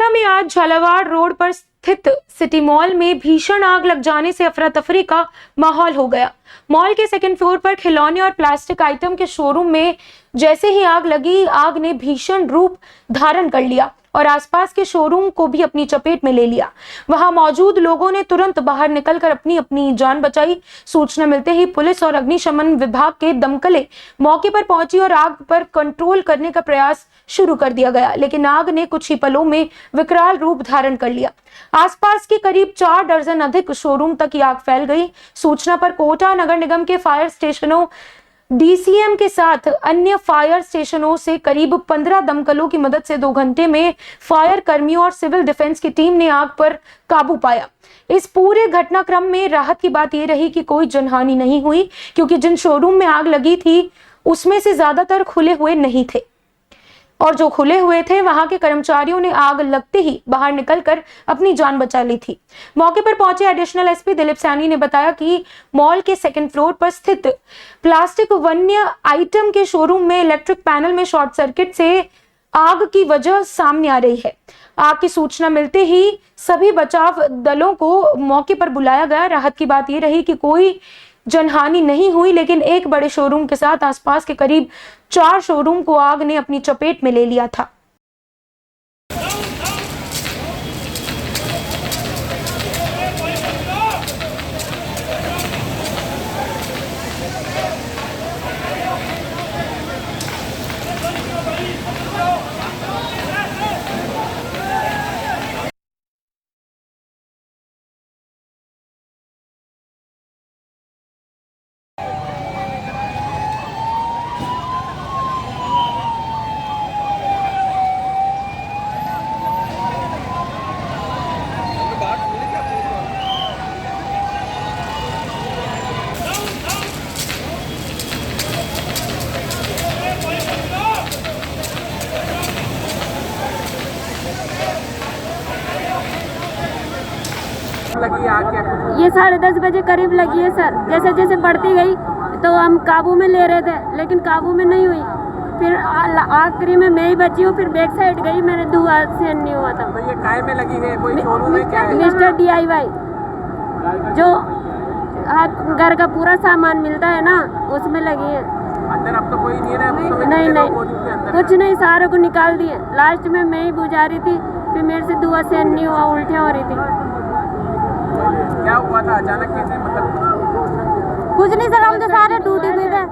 कोटा में आज झालावाड़ रोड पर स्थित सिटी मॉल में भीषण आग लग जाने से अफरा तफरी का माहौल हो गया। मॉल के सेकंड फ्लोर पर खिलौने और प्लास्टिक आइटम के शोरूम में जैसे ही आग लगी, आग ने भीषण रूप धारण कर लिया और आसपास के शोरूम को भी अपनी चपेट में ले लिया। वहां मौजूद लोगों ने तुरंत बाहर निकलकर अपनी अपनी जान बचाई। सूचना मिलते ही पुलिस और अग्निशमन विभाग के दमकलें मौके पर पहुंची और आग पर कंट्रोल करने का प्रयास शुरू कर दिया गया, लेकिन आग ने कुछ ही पलों में विकराल रूप धारण कर लिया। आसपास के करीब 4 दर्जन अधिक शोरूम तक आग फैल गई। सूचना पर कोटा नगर निगम के फायर स्टेशनों, डीसीएम के साथ अन्य फायर स्टेशनों से करीब 15 दमकलों की मदद से 2 घंटे में फायर कर्मियों और सिविल डिफेंस की टीम ने आग पर काबू पाया। इस पूरे घटनाक्रम में राहत की बात यह रही कि कोई जनहानि नहीं हुई, क्योंकि जिन शोरूम में आग लगी थी उसमें से ज्यादातर खुले हुए नहीं थे और जो खुले हुए थे वहां के कर्मचारियों ने आग लगते ही बाहर निकलकर अपनी जान बचा ली थी। मौके पर पहुंचे एडिशनल एसपी दिलीप सैनी ने बताया कि मॉल के सेकंड फ्लोर पर स्थित प्लास्टिक वन्य आइटम के शोरूम में इलेक्ट्रिक पैनल में शॉर्ट सर्किट से आग की वजह सामने आ रही है। आग की सूचना मिलते ही सभी बचाव दलों को मौके पर बुलाया गया। राहत की बात यह रही कि कोई जनहानि नहीं हुई, लेकिन एक बड़े शोरूम के साथ आसपास के करीब 4 शोरूम को आग ने अपनी चपेट में ले लिया था। लगी आग क्या? ये 10:30 बजे करीब लगी है सर। जैसे जैसे बढ़ती गई तो हम काबू में ले रहे थे, लेकिन काबू में नहीं हुई। फिर आखिरी में मैं ही बची हूँ। फिर बैक साइड गई, मैंने धुआं से नहीं हुआ था। तो ये काय में लगी है? कोई शोरूम है क्या है? मिस्टर DIY जो घर का पूरा सामान मिलता है ना, उसमें लगी है। अंदर अब तो कोई नहीं है ना? नहीं कुछ नहीं, सारे को निकाल दिए। लास्ट में मैं ही बुझा रही थी, फिर मेरे से धुआं से नहीं हुआ, उल्टियाँ हो रही थी। क्या हुआ था अचानक कैसे? मतलब कुछ नहीं सर, हम तो सारे ड्यूटी पे थे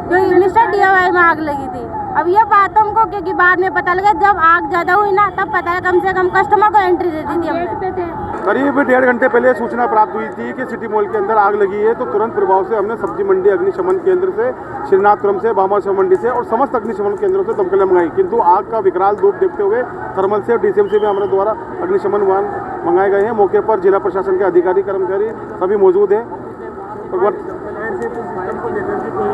जो मिस्टर DIY में आग लगी थी। अब ये बात हमको क्योंकि बाद में पता लगा, जब आग ज्यादा हुई ना तब पता है। कम से कम कस्टमर को एंट्री दे दी थी हमने। करीब 1.5 घंटे पहले सूचना प्राप्त हुई थी कि सिटी मॉल के अंदर आग लगी है, तो तुरंत प्रभाव से हमने सब्जी मंडी अग्निशमन केंद्र से, श्रीनाथपुरम से, भामाशव मंडी से और समस्त अग्निशमन केंद्रों से दमकलें मंगाई। किंतु आग का विकराल रूप देखते हुए थर्मल से और DCM से भी हमारे द्वारा अग्निशमन वाहन मंगाए गए हैं। मौके पर जिला प्रशासन के अधिकारी कर्मचारी सभी मौजूद हैं।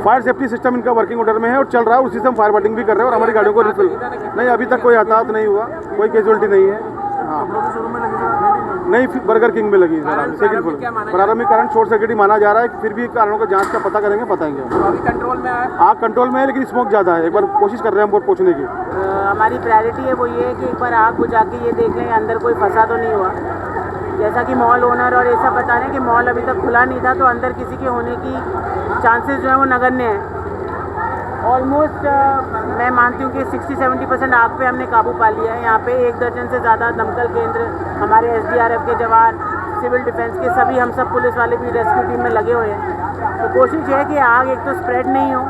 फायर सेफ्टी सिस्टम इनका वर्किंग ऑर्डर में है और चल रहा है। उसी से हम फायर फाइटिंग भी कर रहे हैं और हमारी गाड़ियों को रिफिल नहीं, अभी तक कोई हताहत नहीं हुआ, कोई कैजुअलिटी नहीं है। हाँ नहीं, बर्गर किंग में लगी सर। सेकंड फ्लोर प्रारंभिक कारण शॉर्ट सर्किट ही माना जा रहा है। फिर भी कारणों का जांच का पता करेंगे, बताएंगे। अभी कंट्रोल में है? आग कंट्रोल में है, लेकिन स्मोक ज़्यादा है। एक बार कोशिश कर रहे हैं हम पहुँचने की। हमारी प्रायोरिटी है वो ये है कि एक बार आग बुझा के ये देख लें अंदर कोई फंसा तो नहीं हुआ। जैसा कि मॉल ओनर और ऐसा बता रहे हैं कि मॉल अभी तक खुला नहीं था, तो अंदर किसी के होने की चांसेस जो है वो नगण्य हैं। ऑलमोस्ट मैं मानती हूँ कि 60-70% आग पे हमने काबू पा लिया है। यहाँ पे 1 दर्जन से ज़्यादा दमकल केंद्र, हमारे SDRF के जवान, सिविल डिफेंस के सभी, हम सब पुलिस वाले भी रेस्क्यू टीम में लगे हुए हैं। तो कोशिश है कि आग एक तो स्प्रेड नहीं हो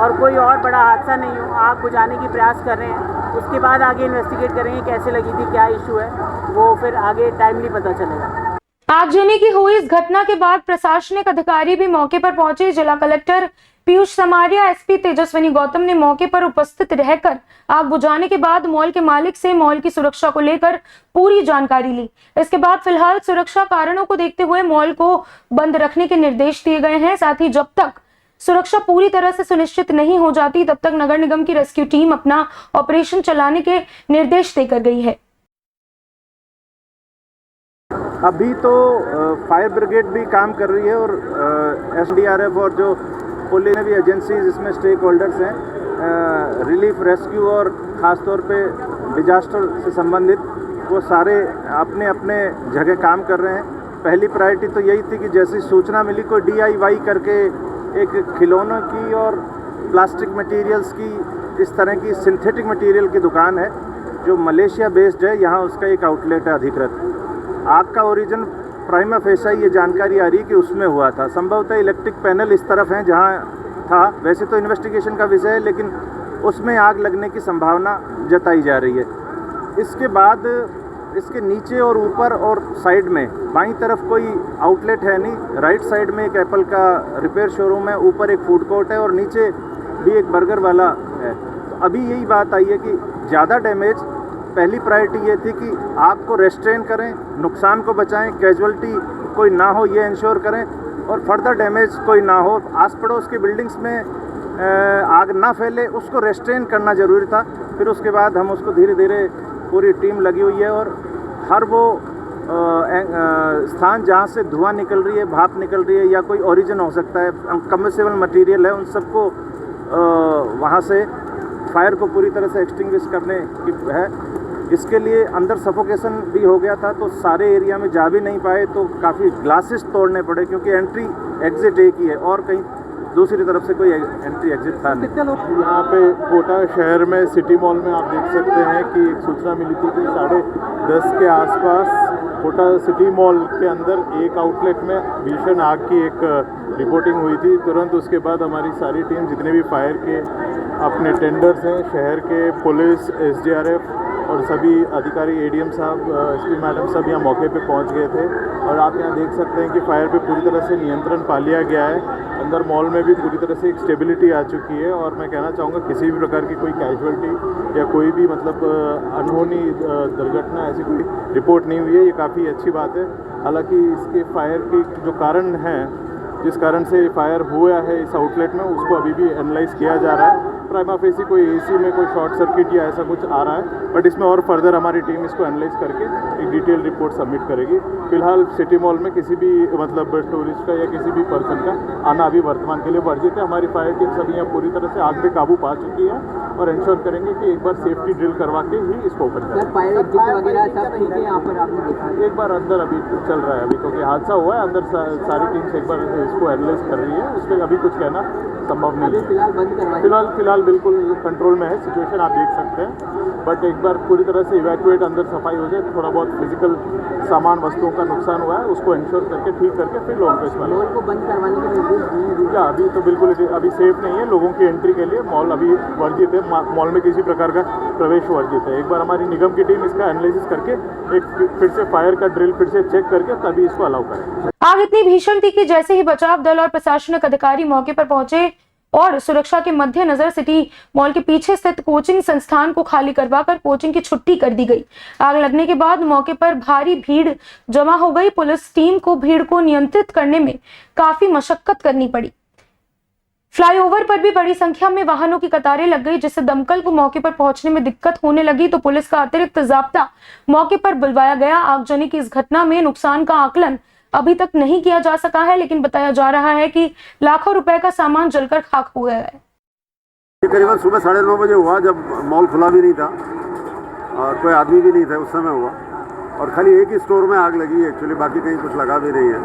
और कोई और बड़ा हादसा नहीं हो। आग बुझाने की प्रयास कर रहे हैं, उसके बाद आगे इन्वेस्टिगेट करेंगे कैसे लगी थी, क्या इशू है, वो फिर आगे टाइमली पता चलेगा। आगजनी की हुई इस घटना के बाद प्रशासनिक अधिकारी भी मौके पर पहुंचे। जिला कलेक्टर पीयूष समारिया, SP तेजस्विनी गौतम ने मौके पर उपस्थित रहकर आग बुझाने के बाद मॉल के मालिक से मॉल की सुरक्षा को लेकर पूरी जानकारी ली। इसके बाद फिलहाल सुरक्षा कारणों को देखते हुए मॉल को बंद रखने के निर्देश दिए गए हैं। साथ ही जब तक सुरक्षा पूरी तरह से सुनिश्चित नहीं हो जाती, तब तक नगर निगम की रेस्क्यू टीम अपना ऑपरेशन चलाने के निर्देश देकर गई है। अभी तो फायर ब्रिगेड भी काम कर रही है और SDRF और जो पुलिस भी एजेंसीज इसमें स्टेक होल्डर्स हैं, रिलीफ, रेस्क्यू और ख़ास तौर पे डिजास्टर से संबंधित वो सारे अपने अपने जगह काम कर रहे हैं। पहली प्रायोरिटी तो यही थी कि जैसी सूचना मिली कोई DIY करके एक खिलौनों की और प्लास्टिक मटेरियल्स की इस तरह की सिंथेटिक मटेरियल की दुकान है जो मलेशिया बेस्ड है, यहाँ उसका एक आउटलेट है अधिकृत। आग का ओरिजिन प्राइमा फेसा ये जानकारी आ रही है कि उसमें हुआ था। संभवतः इलेक्ट्रिक पैनल इस तरफ हैं जहाँ था, वैसे तो इन्वेस्टिगेशन का विषय है लेकिन उसमें आग लगने की संभावना जताई जा रही है। इसके बाद इसके नीचे और ऊपर और साइड में बाईं तरफ कोई आउटलेट है नहीं। राइट साइड में एक एप्पल का रिपेयर शोरूम है, ऊपर एक फूड कोर्ट है और नीचे भी एक बर्गर वाला है। तो अभी यही बात आई है कि ज़्यादा डैमेज, पहली प्रायोरिटी ये थी कि आग को रेस्ट्रेन करें, नुकसान को बचाएं, कैजुअलिटी कोई ना हो ये इंश्योर करें और फर्दर डैमेज कोई ना हो। आस पड़ोस की बिल्डिंग्स में आग ना फैले उसको रेस्ट्रेन करना ज़रूरी था। फिर उसके बाद हम उसको धीरे धीरे पूरी टीम लगी हुई है और हर वो स्थान जहाँ से धुआं निकल रही है, भाप निकल रही है या कोई ओरिजिन हो सकता है, कम्बसेबल मटेरियल है, उन सबको वहाँ से फायर को पूरी तरह से एक्सटिंग्विश करने की है। इसके लिए अंदर सफोकेशन भी हो गया था तो सारे एरिया में जा भी नहीं पाए, तो काफ़ी ग्लासेस तोड़ने पड़े क्योंकि एंट्री एग्जिट एक ही है और कहीं दूसरी तरफ से कोई एंट्री एग्जिट था नहीं। यहाँ पे कोटा शहर में सिटी मॉल में आप देख सकते हैं कि एक सूचना मिली थी कि 10:30 के आसपास कोटा सिटी मॉल के अंदर एक आउटलेट में भीषण आग की एक रिपोर्टिंग हुई थी। तुरंत उसके बाद हमारी सारी टीम, जितने भी फायर के अपने टेंडर्स हैं, शहर के पुलिस, SDRF और सभी अधिकारी, ADM साहब, SP मैडम सब यहाँ मौके पे पहुँच गए थे और आप यहाँ देख सकते हैं कि फायर पे पूरी तरह से नियंत्रण पा लिया गया है। अंदर मॉल में भी पूरी तरह से एक स्टेबिलिटी आ चुकी है और मैं कहना चाहूँगा किसी भी प्रकार की कोई कैजुअलिटी या कोई भी मतलब अनहोनी दुर्घटना ऐसी कोई रिपोर्ट नहीं हुई है। ये काफ़ी अच्छी बात है। हालांकि इसके फायर के जो कारण हैं, जिस कारण से फायर हुआ है इस आउटलेट में, उसको अभी भी एनालाइज किया जा रहा है। प्राइमा फेसी कोई AC में कोई शॉर्ट सर्किट या ऐसा कुछ आ रहा है, बट इसमें और फर्दर हमारी टीम इसको एनालाइज करके एक डिटेल रिपोर्ट सबमिट करेगी। फिलहाल सिटी मॉल में किसी भी मतलब टूरिस्ट का या किसी भी पर्सन का आना अभी वर्तमान के लिए वर्जित है। हमारी फायर टीम सभी यहाँ पूरी तरह से आग पे काबू पा चुकी है और इंश्योर करेंगे कि एक बार सेफ्टी ड्रिल करवा के ही इसको ओपन करें। फायर एग्जिट वगैरह सब ठीक है यहाँ पर आपने देखा? एक बार अंदर अभी चल रहा है, अभी क्योंकि हादसा हुआ है, अंदर सारी टीम से एक बार इसको एनालाइज कर रही है। उस पर अभी कुछ कहना संभव नहीं है। फिलहाल बंद करवाइए। फिलहाल बिल्कुल कंट्रोल में है सिचुएशन, आप देख सकते हैं। बट एक बार पूरी तरह से इवैक्यूएट अंदर सफाई हो जाए, थोड़ा बहुत फिजिकल सामान वस्तुओं का नुकसान हुआ है उसको इंश्योर करके ठीक करके फिर लोगों को इसमें मॉल को बंद करवाने के निर्देश दिए हैं। अभी तो बिल्कुल अभी सेफ नहीं है लोगों की एंट्री के लिए। मॉल अभी वर्जित है, मॉल में किसी प्रकार का प्रवेश वर्जित है। एक बार हमारी निगम की टीम इसका एनालिसिस करके एक फिर से फायर का ड्रिल फिर से चेक करके तभी इसको अलाउ करें। आग इतनी भीषण थी कि जैसे ही बचाव दल और प्रशासनिक अधिकारी मौके पर पहुंचे और सुरक्षा के मद्देनजर सिटी मॉल के पीछे स्थित कोचिंग संस्थान को खाली करवाकर कोचिंग की छुट्टी कर दी गई। आग लगने के बाद मौके पर भारी भीड़ जमा हो गई। पुलिस टीम को भीड़ को नियंत्रित करने में काफी मशक्कत करनी पड़ी। फ्लाईओवर पर भी बड़ी संख्या में वाहनों की कतारें लग गई, जिससे दमकल को मौके पर पहुंचने में दिक्कत होने लगी। तो पुलिस का अतिरिक्त जाब्ता मौके पर बुलवाया गया। आगजनी की इस घटना में नुकसान का आकलन अभी तक नहीं किया जा सका है, लेकिन बताया जा रहा है कि लाखों रुपए का सामान जलकर खाक हो गया है। करीबन सुबह 9:30 बजे हुआ, जब मॉल खुला भी नहीं था और कोई आदमी भी नहीं था उस समय हुआ और खाली एक ही स्टोर में आग लगी है एक्चुअली, बाकी कहीं कुछ लगा भी नहीं है।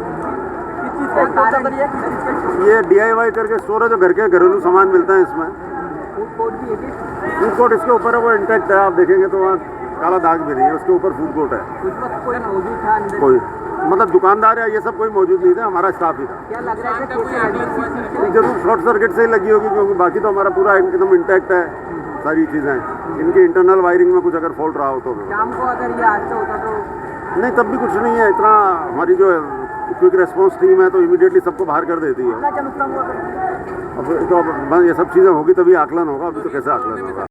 ये DIY करके स्टोर है जो घर के घरेलू सामान मिलता है इसमें। फूड कोर्ट इसके ऊपर है, वो इंटैक्ट है, आप देखेंगे तो वहाँ काला दाग भी नहीं है, उसके ऊपर फूड कोर्ट है। कोई मतलब दुकानदार या ये सब कोई मौजूद नहीं था, हमारा स्टाफ ही था। क्या लग रहा है जरूर शॉर्ट सर्किट से ही लगी होगी, क्योंकि बाकी तो हमारा पूरा एकदम इंटैक्ट है सारी चीज़ें। इनकी इंटरनल वायरिंग में कुछ अगर फॉल्ट रहा हो तो शाम को अगर ये हादसा होता तो नहीं, तब भी कुछ नहीं है। इतना हमारी जो क्विक रेस्पॉन्स टीम है तो इमीडिएटली सबको बाहर कर देती है। अब तो ये सब चीज़ें होगी तभी आकलन होगा, अभी तो कैसे आकलन होगा।